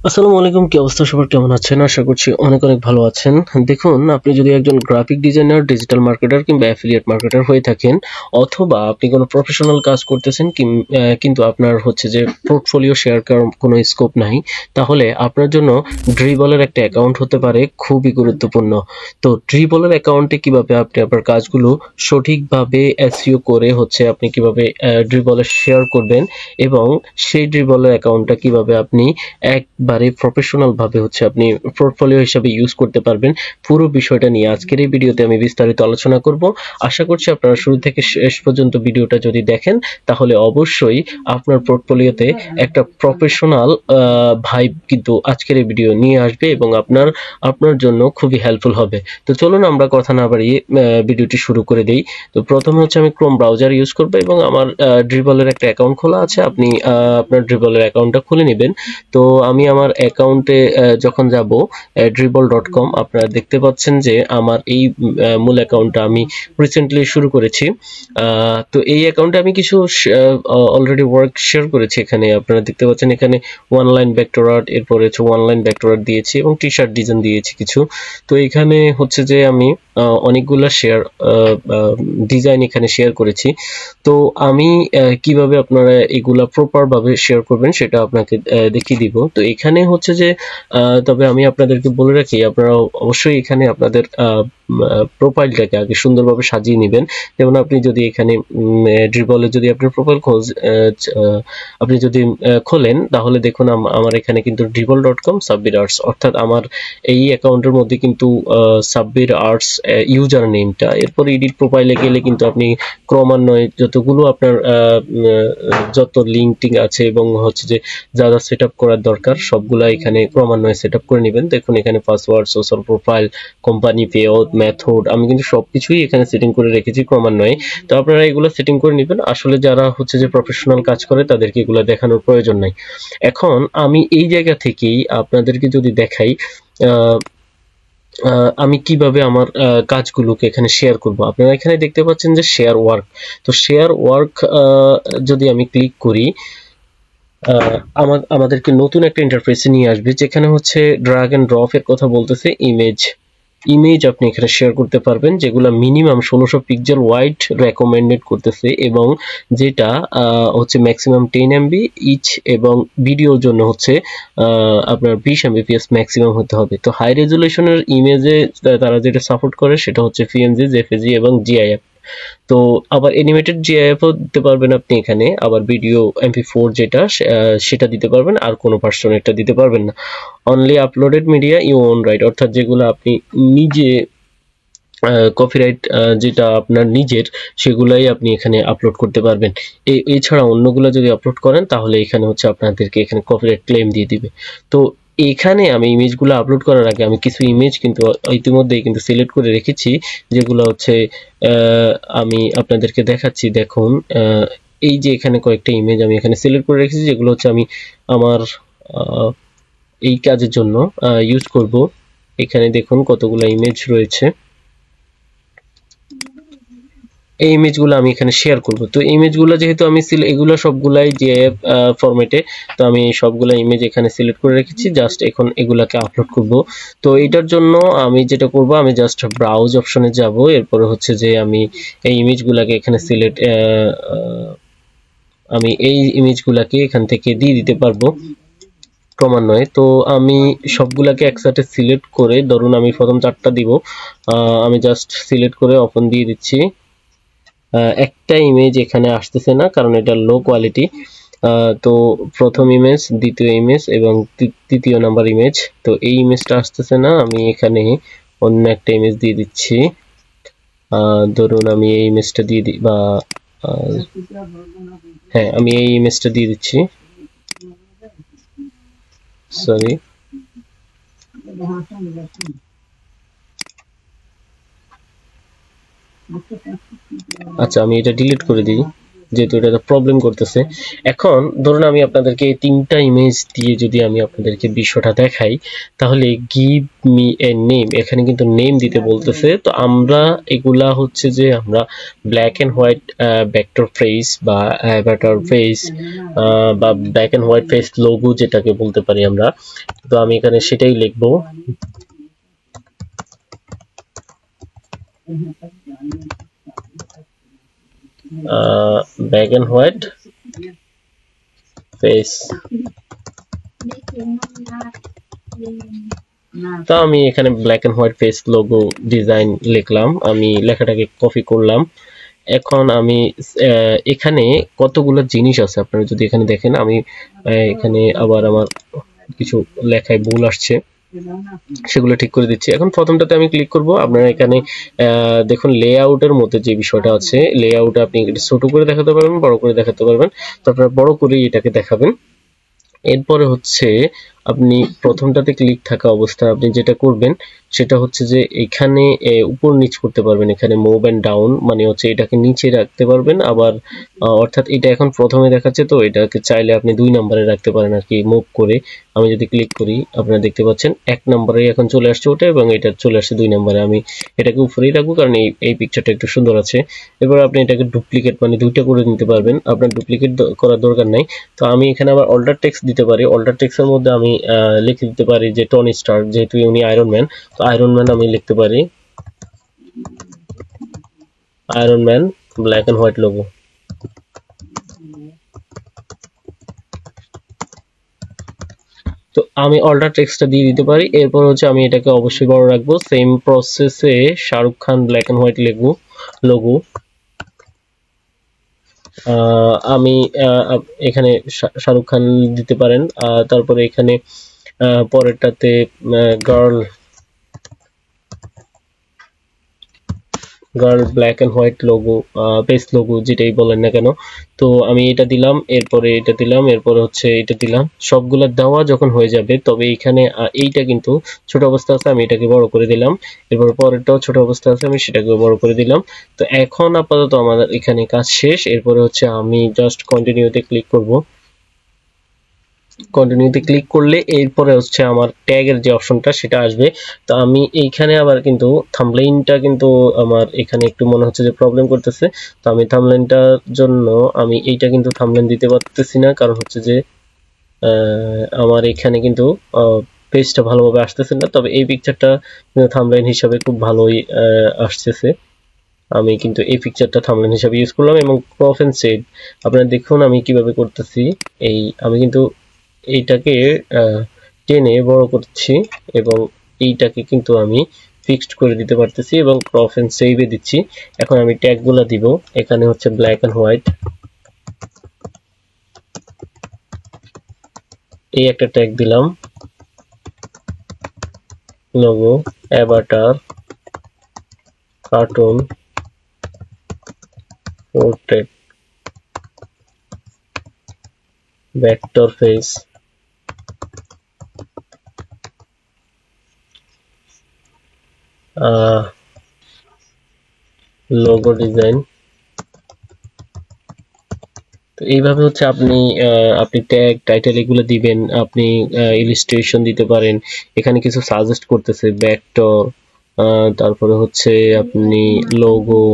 আসসালামু আলাইকুম। কি অবস্থা সবার, কেমন আছেন? আশা করছি অনেক অনেক ভালো আছেন। দেখুন, আপনি যদি একজন গ্রাফিক ডিজাইনার, ডিজিটাল মার্কেটার কিংবা অ্যাফিলিয়েট মার্কেটার হয়ে থাকেন, অথবা আপনি কোনো প্রফেশনাল কাজ করতেছেন কিন্তু আপনার হচ্ছে যে পোর্টফোলিও শেয়ার করার কোনো স্কোপ নাই, তাহলে আপনার জন্য ড্রিবলের একটা অ্যাকাউন্ট হতে পারে খুবই গুরুত্বপূর্ণ। তো ড্রিবলের অ্যাকাউন্টে কিভাবে আপনি আপনার কাজগুলো সঠিকভাবে এসইও করে হচ্ছে আপনি কিভাবে ড্রিবলে শেয়ার করবেন, এবং সেই ড্রিবলের অ্যাকাউন্টটা কিভাবে আপনি একবারে প্রফেশনাল ভাবে হচ্ছে আপনি পোর্টফোলিও হিসেবে ইউজ করতে পারবেন, পুরো বিষয়টা নিয়ে আজকের এই ভিডিওতে আমি বিস্তারিত আলোচনা করব। আশা করছি আপনারা শুরু থেকে শেষ পর্যন্ত ভিডিওটা যদি দেখেন, তাহলে অবশ্যই আপনার পোর্টফোলিওতে একটা প্রফেশনাল ভাইব কিন্তু আজকের এই ভিডিও নিয়ে আসবে, এবং আপনার জন্য খুবই হেল্পফুল হবে। তো চলুন আমরা কথা না বাড়িয়ে ভিডিওটি শুরু করে দেই। তো প্রথমে হচ্ছে আমি ক্রোম ব্রাউজার ইউজ করব, এবং আমার ড্রিবলের একটা অ্যাকাউন্ট খোলা আছে। আপনি আপনার ড্রিবলের অ্যাকাউন্টটা খুলে নেবেন। তো আমি আমার অ্যাকাউন্টে যখন যাব dribble.com, আপনারা দেখতে পাচ্ছেন যে আমার এই মূল অ্যাকাউন্টটা আমি রিসেন্টলি শুরু করেছি। তো এই অ্যাকাউন্টে আমি কিছু অলরেডি ওয়ার্ক শেয়ার করেছি। এখানে আপনারা দেখতে পাচ্ছেন, এখানে ওয়ান লাইন ভেক্টর আর্ট, এরপরে হচ্ছে ওয়ান লাইন ভেক্টর আর্ট দিয়েছি এবং টি শার্ট ডিজাইন দিয়েছি কিছু। তো এখানে হচ্ছে যে আমি অনেকগুলা ডিজাইন এখানে শেয়ার করেছি। তো আমি কিভাবে আপনারা এগুলা প্রপার ভাবে শেয়ার করবেন সেটা আপনাকে দেখিয়ে দিব। তো এখানে হচ্ছে যে তবে আমি আপনাদেরকে বলে রাখি, আপনারা অবশ্যই এখানে আপনাদের প্রোফাইলটাকে আগে সুন্দরভাবে সাজিয়ে নেবেন। যেমন আপনি যদি এখানে ড্রিবলে যদি আপনার প্রোফাইল আপনি যদি খোলেন, তাহলে দেখুন আমার এখানে কিন্তু dribble.com সাব্বির আর্টস, অর্থাৎ আমার এই অ্যাকাউন্টের মধ্যে কিন্তু সাব্বির আর্টস ইউজার নেমটা। এরপর এডিট প্রোফাইলে গেলে কিন্তু আপনি ক্রমান্বয়ে যতগুলো আপনার যত লিঙ্ক টিঙ্ক আছে এবং হচ্ছে যে যা যা সেট আপ করার দরকার সবগুলা এখানে ক্রমান্বয়ে সেট আপ করে নেবেন। দেখুন এখানে password, social profile, company payout method, আমি কিন্তু সবকিছুই এখানে সেটিং করে রেখেছি ক্রমান্বয়ে। তো আপনারা এগুলো সেটিং করে নেবেন। আসলে যারা হচ্ছে যে প্রফেশনাল কাজ করে তাদেরকে এগুলো দেখানোর প্রয়োজন নাই। এখন আমি এই জায়গা থেকেই আপনাদেরকে যদি দেখাই আমি কিভাবে আমার কাজগুলোকে এখানে শেয়ার করব। আপনারা এখানে দেখতে পাচ্ছেন যে শেয়ার ওয়ার্ক। তো শেয়ার ওয়ার্ক যদি আমি ক্লিক করি, আমাদেরকে নতুন একটা ইন্টারফেসে নিয়ে আসবে, যেখানে হচ্ছে ড্র্যাগ এন্ড ড্রপ এর কথা বলতেছে। ইমেজ আপনি এখানে শেয়ার করতে পারবেন, যেগুলো মিনিমাম 1600 পিক্সেল ওয়াইড রেকমেন্ডেড করতেছে, এবং যেটা হচ্ছে ম্যাক্সিমাম 10 এমবি ইচ, এবং ভিডিওর জন্য হচ্ছে আপনার 20 এমবিপিএস ম্যাক্সিমাম হতে হবে। তো হাই রেজুলেশনের ইমেজে তারা যেটা সাপোর্ট করে সেটা হচ্ছে পিএনজি, জেপিজি এবং জিআইএফ। তো আবার অ্যানিমেটেড জিআইএফও দিতে পারবেন আপনি এখানে, আবার ভিডিও এমপি4 যেটা সেটা দিতে পারবেন, আর কোনো ভার্সন এটা দিতে পারবেন না। Only uploaded media you own right, অর্থাৎ যেগুলো আপনি নিজে কপিরাইট যেটা আপনার নিজের, সেগুলাই আপনি এখানে আপলোড করতে পারবেন। এছাড়া অন্যগুলো যদি আপলোড করেন তাহলে এখানে হচ্ছে আপনাদেরকে এখানে কপিরাইট ক্লেম দিয়ে দিবে। তো এখানে আমি ইমেজগুলো আপলোড করার আগে আমি কিছু ইমেজ কিন্তু ইতিমধ্যেই কিন্তু সিলেক্ট করে রেখেছি, যেগুলো হচ্ছে আমি আপনাদেরকে দেখাচ্ছি। দেখুন এই যে এখানে কয়েকটা ইমেজ আমি এখানে সিলেক্ট করে রেখেছি, যেগুলো হচ্ছে আমি আমার এই কাজের জন্য ইউজ করব। এখানে দেখুন কতগুলো ইমেজ রয়েছে। এই ইমেজগুলো আমি এখানে শেয়ার করব। তো ইমেজগুলো যেহেতু আমি এগুলো সবগুলাই জিআইএফ ফরম্যাটে, তো আমি সবগুলা ইমেজ এখানে সিলেক্ট করে রেখেছি, জাস্ট এখন এগুলাকে আপলোড করব। তো এটার জন্য আমি যেটা করব, আমি জাস্ট ব্রাউজ অপশনে যাব, এরপরে হচ্ছে যে আমি এই ইমেজগুলোকে এখানে আমি এই ইমেজগুলোকে এখান থেকে দিয়ে দিতে পারবো ক্রমান্বয়ে। তো আমি সবগুলাকে একসাথে সিলেক্ট করে, ধরুন আমি প্রথম 4টা দিব, আমি জাস্ট সিলেক্ট করে ওপেন দিয়ে দিচ্ছি। একটা ইমেজ এখানে আসতেছে না, কারণ এটা লো কোয়ালিটি। তো প্রথম ইমেজ, দ্বিতীয় ইমেজ এবং তৃতীয় নাম্বার ইমেজ, তো এই ইমেজটা আসতেছে না। আমি এখানে অন্য একটা ইমেজ দিয়ে দিচ্ছি। ধরুন আমি এই ইমেজটা দিয়ে দিই, বা হ্যাঁ আমি এই ইমেজটা দিয়ে দিচ্ছি, সরি। আচ্ছা আমি এটা ডিলিট করে দিই। যেহেতু এটা প্রবলেম করতেছে। এখন ধরুন আমি আপনাদেরকে তিনটা ইমেজ দিয়ে যদি আমি আপনাদেরকে বিষয়টা দেখাই, তাহলে গিভ মি এ নেম, এখানে কিন্তু নেম দিতে বলতেছে। তো আমরা এগুলা হচ্ছে যে আমরা black and white vector face বা অ্যাভাটার ফেস বা black and white face logo যেটাকে বলতে পারি আমরা। তো আমি এখানে সেটাই লিখবো, ব্ল্যাক এন্ড হোয়াইট ফেস। তো আমি এখানে black and white face logo design লিখলাম, আমি লেখাটাকে কপি করলাম। এখন আমি এখানে কতগুলো জিনিস আছে আপনারা যদি এখানে দেখেন, আমি এখানে আবার আমার কিছু লেখায় ভুল আসছে, সেগুলো ঠিক করে দিচ্ছি। এখন প্রথমটাতে আমি ক্লিক করব। আপনারা এখানে দেখুন লেআউটের মধ্যে যে বিষয়টা আছে, লেআউটে আপনি ছোট করে দেখাতে পারবেন, বড় করে দেখাতে পারবেন। তো আপনারা বড় করে এটাকে দেখাবেন। এরপরে হচ্ছে আপনি প্রথমটাতে ক্লিক থাকা অবস্থায় আপনি যেটা করবেন সেটা হচ্ছে যে এখানে উপর নিচ করতে পারবেন। এখানে মুভ এন্ড ডাউন মানে হচ্ছে এটাকে নিচে রাখতে পারবেন, আবার অর্থাৎ এটা এখন প্রথমে দেখাচ্ছে, তো এটাকে চাইলে আপনি 2 নম্বরে রাখতে পারেন আর কি, মুভ করে। আমি যদি ক্লিক করি আপনারা দেখতে পাচ্ছেন 1 নম্বরে এখন চলে আসছে ওটা, এবং এটা চলে আসছে 2 নম্বরে। আমি এটাকে উপরেই রাখবো কারণ এই পিকচারটা একটু সুন্দর আছে। এরপর আপনি এটাকে ডুপ্লিকেট মানে দুইটা করে নিতে পারবেন, আপনার ডুপ্লিকেট করার দরকার নাই। তো আমি এখানে আবার অল্টার টেক্সট দিতে পারি। অল্টার টেক্সটের মধ্যে আমি লিখে দিতে পারি যে টনি স্টার, যেহেতু উনি আয়রন ম্যান, তো আয়রন ম্যান আমি লিখতে পারি iron man black and white logo. তো আমি অল্টার টেক্সটটা দিয়ে দিতে পারি। এরপর হচ্ছে আমি এটাকে অবশ্যই বড় রাখবো। সেম প্রসেসে Shahrukh Khan black and white logo আমি এখানে শাহরুখ খান দিতে পারেন। তারপরে এখানে পরেরটাতে girl black and white logo, page logo যেটাই বলেন না কেন। তো আমি এটা দিলাম, এরপরে এটা দিলাম, এরপরে হচ্ছে এটা দিলাম। সবগুলা দেওয়া যখন হয়ে যাবে তবে এখানে এইটা কিন্তু ছোট অবস্থা আছে, আমি এটাকে বড় করে দিলাম। এরপর পরেরটাও ছোট অবস্থা আছে, আমি সেটাকে বড় করে দিলাম। তো এখন আপাতত আমাদের এখানে কাজ শেষ। এরপরে হচ্ছে আমি জাস্ট কন্টিনিউতে ক্লিক করব। কন্টিনিউতে ক্লিক করলে এরপরে হচ্ছে আমার ট্যাগের যে অপশনটা সেটা আসবে। তো আমি এইখানে আবার কিন্তু থাম্বনেইলটা কিন্তু আমার এখানে একটু মনে হচ্ছে যে প্রবলেম করতেছে। তো আমি থাম্বনেইলটার জন্য আমি এইটা কিন্তু থাম্বনেইল দিতে পারতেছি না, কারণ হচ্ছে যে আমার এখানে কিন্তু পেজটা ভালোভাবে আসতেছে না। তবে এই পিকচারটা থাম্বনেইল হিসাবে খুব ভালোই আসতেছে। আমি কিন্তু এই পিকচারটা থাম্বনেইল হিসাবে ইউজ করলাম, এবং ক্রপ এন্ড সেভ আপনারা দেখুন আমি কিভাবে করতেছি। আমি কিন্তু এইটাকে টেনে বড় করছি এবং এইটাকে কিন্তু আমি ফিক্সড করে দিতে পারতেছি এবং ক্রপ এন্ড সেভে দিচ্ছি। এখন আমি ট্যাগগুলো দিব। এখানে হচ্ছে ব্ল্যাক এন্ড হোয়াইট, এই একটা ট্যাগ দিলাম, logo, Avatar, cartoon, portrait, vector face, logo design. তো এইভাবে হচ্ছে আপনি ট্যাগ টাইটেল এগুলো দিবেন। আপনি ইলাস্ট্রেশন দিতে পারেন। এখানে কিছু সাজেস্ট করতেছে ভেক্টর, তারপরে হচ্ছে আপনি লোগো,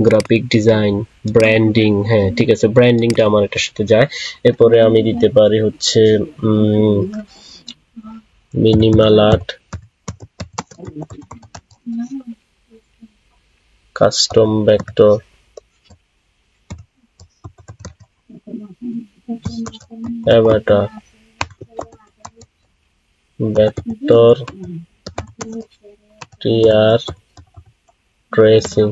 গ্রাফিক ডিজাইন, ব্র্যান্ডিং। হ্যাঁ ঠিক আছে, ব্র্যান্ডিংটা আমার এটার সাথে যায়। এরপরে আমি দিতে পারি হচ্ছে minimal art, custom vector, avatar, vector, TR, tracing.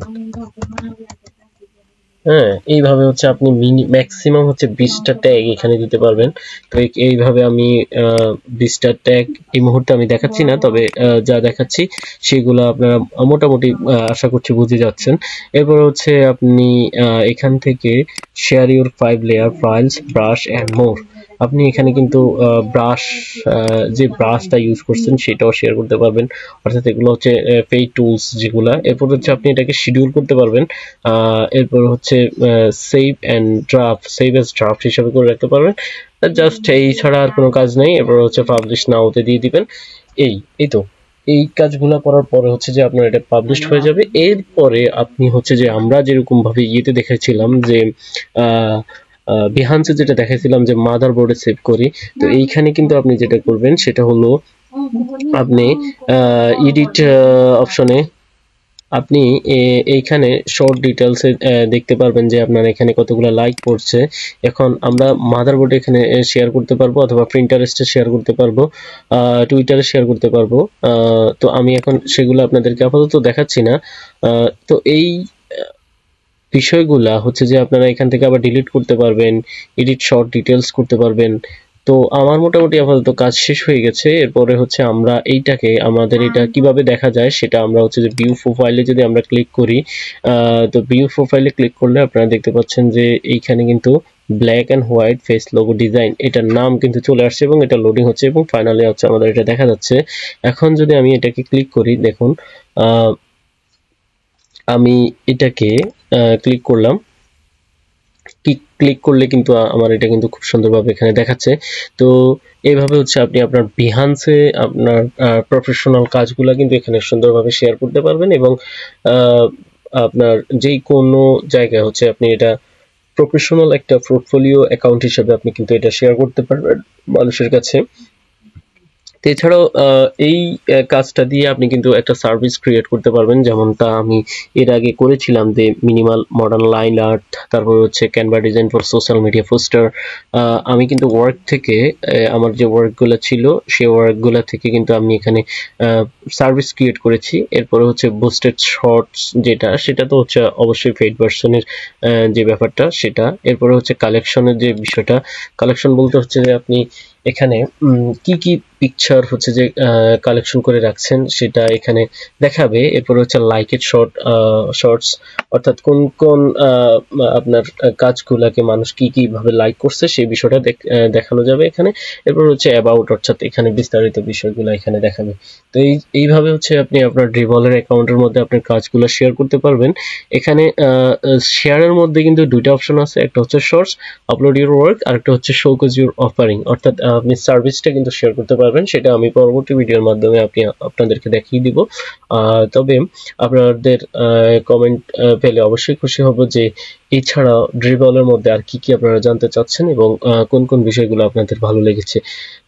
হ্যাঁ এইভাবে হচ্ছে আপনি ম্যাক্সিমাম হচ্ছে 20টা ট্যাগ এখানে দিতে পারবেন। তো এইভাবে আমি 20টা ট্যাগ এই মুহূর্তে আমি দেখাচ্ছি না, তবে যা দেখাচ্ছি সেগুলো আপনারা মোটামুটি আশা করছি বুঝে যাচ্ছেন। এরপর হচ্ছে আপনি এখান থেকে share your 5 layer files, brush and more, আপনি এখানে কিন্তু ব্রাশ, যে ব্রাশটা ইউজ করছেন সেটাও শেয়ার করতে পারবেন, অর্থাৎ এগুলো হচ্ছে পেইড টুলস যেগুলা। এরপর হচ্ছে আপনি এটাকে শিডিউল করতে পারবেন, এরপর হচ্ছে সেভ এজ ড্রাফট হিসাবে করে রাখতে পারবেন। জাস্ট এই ছাড়া আর কোনো কাজ নেই। এরপর হচ্ছে পাবলিশ নাওতে দিয়ে দিবেন। এই তো এই কাজগুলো করার পরে হচ্ছে যে আপনার এটা পাবলিশড হয়ে যাবে। এরপরে আপনি হচ্ছে যে আমরা যেরকম ভাবে ইয়েতে দেখেছিলাম যে বিহান্সে যেটা দেখাইছিলাম যে মাদারবোর্ডে সেভ করি, তো এইখানে কিন্তু আপনি যেটা করবেন সেটা হলো আপনি এডিট অপশনে আপনি এইখানে শর্ট ডিটেলসে দেখতে পারবেন যে আপনার এখানে কতগুলো লাইক পড়ছে। এখন আমরা মাদারবোর্ডে এখানে শেয়ার করতে পারবো, অথবা প্রিন্টারেস্টে শেয়ার করতে পারবো, টুইটারে শেয়ার করতে পারবো। তো আমি এখন সেগুলো আপনাদেরকে আপাতত দেখাচ্ছি না। তো এই বিষয়গুলা হচ্ছে যে আপনারা এখান থেকে আবার ডিলিট করতে পারবেন, এডিট শর্ট ডিটেলস করতে পারবেন। তো আমার মোটামুটি আপাতত কাজ শেষ হয়ে গেছে। এরপরে হচ্ছে আমরা এইটাকে আমাদের এটা কিভাবে দেখা যায় সেটা আমরা হচ্ছে যে ভিউ প্রোফাইলে যদি আমরা ক্লিক করি, তো ভিউ প্রোফাইলে ক্লিক করলে আপনারা দেখতে পাচ্ছেন যে এইখানে কিন্তু black and white face logo design এটার নাম কিন্তু চলে আসছে এবং এটা লোডিং হচ্ছে এবং ফাইনালি হচ্ছে আমাদের এটা দেখা যাচ্ছে। এখন যদি আমি এটাকে ক্লিক করি, দেখুন আমি এটাকে ক্লিক করলাম। ক্লিক করলে কিন্তু আমার এটা কিন্তু খুব সুন্দরভাবে এখানে দেখাচ্ছে। তো এইভাবে হচ্ছে আপনি আপনার বিহান্সে আপনার প্রফেশনাল কাজগুলো কিন্তু এখানে সুন্দরভাবে শেয়ার করতে পারবেন এবং আপনার যে কোনো জায়গায় হচ্ছে আপনি এটা প্রফেশনাল একটা পোর্টফোলিও অ্যাকাউন্ট হিসেবে আপনি কিন্তু এটা শেয়ার করতে পারবেন মানুষের কাছে। এছাড়াও এই কাজটা দিয়ে আপনি কিন্তু একটা সার্ভিস ক্রিয়েট করতে পারবেন, যেমনটা আমি এর আগে করেছিলাম যে মিনিমাল মডার্ন লাইন আর্ট, তারপর হচ্ছে Canva design for social media poster. আমি কিন্তু ওয়ার্ক থেকে আমার যে ওয়ার্কগুলো ছিল সেই ওয়ার্কগুলো থেকে কিন্তু আমি এখানে সার্ভিস ক্রিয়েট করেছি। এরপরে হচ্ছে বুস্টেড শর্টস সেটা তো হচ্ছে অবশ্যই পেইড ভার্সনের যে ব্যাপারটা সেটা। এরপরে হচ্ছে কালেকশনের যে বিষয়টা, কালেকশন বলতে হচ্ছে যে আপনি এখানে কি কি পিকচার হচ্ছে যে কালেকশন করে রাখছেন সেটা এখানে দেখাবে। এরপর হচ্ছে লাইকেড শর্টস, অর্থাৎ কোন কোন আপনার কাজগুলোকে মানুষ কি কি ভাবে লাইক করছে সেই বিষয়টা দেখানো যাবে এখানে। এরপর হচ্ছে অ্যাবাউট, অর্থাৎ এখানে বিস্তারিত বিষয়গুলো এখানে দেখাবে। তো এইভাবে হচ্ছে আপনি আপনার ড্রিবলের অ্যাকাউন্টের মধ্যে আপনার কাজগুলো শেয়ার করতে পারবেন। এখানে শেয়ারের মধ্যে কিন্তু দুইটা অপশন আছে, একটা হচ্ছে শর্টস আপলোড ইউর ওয়ার্ক, আর একটা হচ্ছে শোকেজ ইউর অফারিং, অর্থাৎ আপনি সার্ভিসটা কিন্তু শেয়ার করতে পারবেন। সেটা আমি পরবর্তী ভিডিওর মাধ্যমে আপনাদেরকে দেখিয়ে দিব। তবে আপনাদের কমেন্ট পেলে অবশ্যই খুশি হব যে এছাড়া ড্রিবলের মধ্যে আর কি কি আপনারা জানতে চাচ্ছেন এবং কোন কোন বিষয়গুলো আপনাদের ভালো লেগেছে।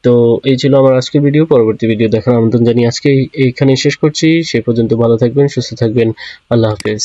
তো এই ছিল আমার আজকের ভিডিও। পরবর্তী ভিডিও দেখার আমন্ত্রণ জানিয়ে আজকে এইখানে শেষ করছি। সে পর্যন্ত ভালো থাকবেন, সুস্থ থাকবেন। আল্লাহ হাফেজ।